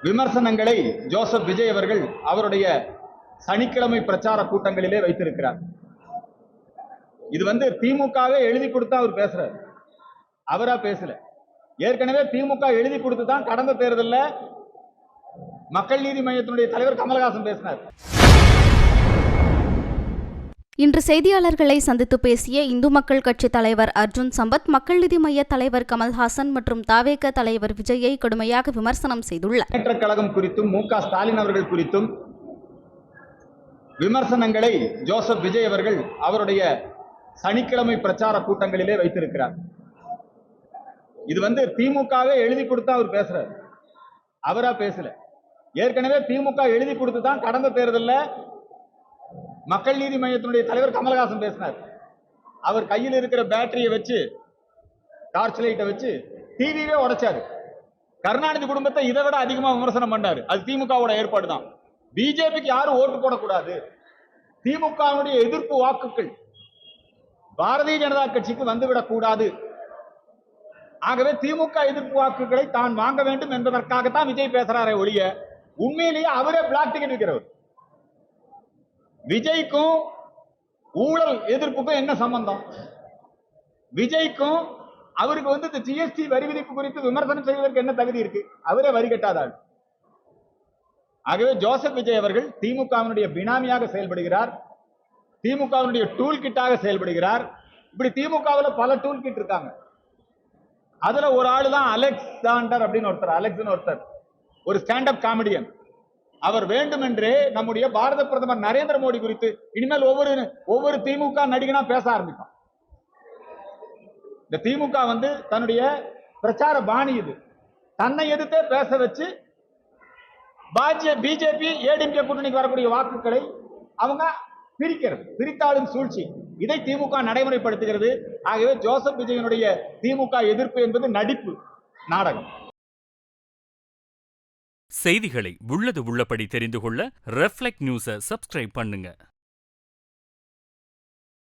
விமர்சனங்களை ஜோசப் விஜய் அவர்கள் அவருடைய சனிக்கிழமை பிரச்சார கூட்டங்களிலே வைத்திருக்கிறார். இது திமுகவே எழுதி கொடுத்தா அவர் பேசுறாரு, அவரா பேசல. ஏற்கனவே திமுக எழுதி கொடுத்து தான் கடந்த தேர்தலில் மக்கள் நீதி மையத்தினுடைய தலைவர் கமலஹாசன் பேசினார். இன்று செய்தியாளர்களை சந்தித்து பேசிய இந்து மக்கள் கட்சி தலைவர் அர்ஜுன் சம்பத் மக்கள் நீதி மைய தலைவர் கமல்ஹாசன் மற்றும் தாவேக தலைவர் விஜயை கடுமையாக விமர்சனம் செய்துள்ளார். முன்னேற்றக் கழகம் குறித்தும் மு.க. ஸ்டாலின் அவர்கள் குறித்தும் விமர்சனங்களை ஜோசப் விஜய் அவர்கள் அவருடைய சனிக்கிழமை பிரச்சார கூட்டங்களிலே வைத்திருக்கிறார். இது திமுகவே எழுதி கொடுத்தா அவர் பேசுறாரு, அவரா பேசல. ஏற்கனவே திமுக எழுதி கொடுத்து தான் கடந்த தேர்தலில் மக்கள் நீதி மையத்தினுடைய தலைவர் கமலஹாசன் பேசினார். அவர் கையில் இருக்கிற பேட்டரியை வச்சு, டார்ச் லைட்டை வச்சு டிவியே உடைச்சாரு. கருணாநிதி குடும்பத்தை இதை விட அதிகமா விமர்சனம் பண்ணாரு. அது திமுகவோட ஏற்பாடு தான். பிஜேபிக்கு யாரும் ஓட்டு போடக்கூடாது, திமுகவுடைய எதிர்ப்பு வாக்குகள் பாரதிய ஜனதா கட்சிக்கு வந்துவிடக் கூடாது, ஆகவே திமுக எதிர்ப்பு வாக்குகளை தான் வாங்க வேண்டும் என்பதற்காகத்தான் விஜய் பேசுறாரே ஒழிய உண்மையிலேயே அவரே பிளாக் டிக்கெட் விற்கிறவர். விஜய்க்கும் ஊழல் எதிர்ப்புக்கும் என்ன சம்பந்தம்? விஜய்க்கும் அவருக்கு ஜிஎஸ்டி வரி விதிப்பு குறித்து விமர்சனம் செய்வதற்கு என்ன தகுதி இருக்கு? அவரே வரி கட்டாதாள். ஆகவே ஜோசப் விஜய் அவர்கள் திமுகவினுடைய பினாமியாக செயல்படுகிறார், திமுகவினுடைய டூல் கிட்டாக செயல்படுகிறார். இப்படி திமுகவில் பல டூல் கிட் இருக்காங்க. அதுல ஒரு ஆளு தான் அலெக்சாண்டர் அப்படின்னு ஒருத்தர், ஒரு ஸ்டாண்ட் அப் காமெடியன். அவர் வேண்டுமென்றே நம்முடைய பாரத பிரதமர் நரேந்திர மோடி குறித்து இனிமேல் ஒவ்வொரு திமுக நடிகனா பேச ஆரம்பிக்கும். இந்த திமுக தன்னுடைய பிரச்சார பாணி இது. தன்னை எதிர்த்தே பேச வச்சு பிஜேபி ஏடிஎம்கே கூட்டணிக்கு வரக்கூடிய வாக்குகளை அவங்க பிரித்தாளும் சூழ்ச்சி. இதை திமுக நடைமுறைப்படுத்துகிறது. ஆகவே ஜோசப் விஜயனுடைய திமுக எதிர்ப்பு என்பது நடிப்பு, நாடகம். செய்திகளை உள்ளது உள்ளபடி தெரிந்து கொள்ள ரெஃப்ளெக்ட் நியூஸை சப்ஸ்கிரைப் பண்ணுங்க.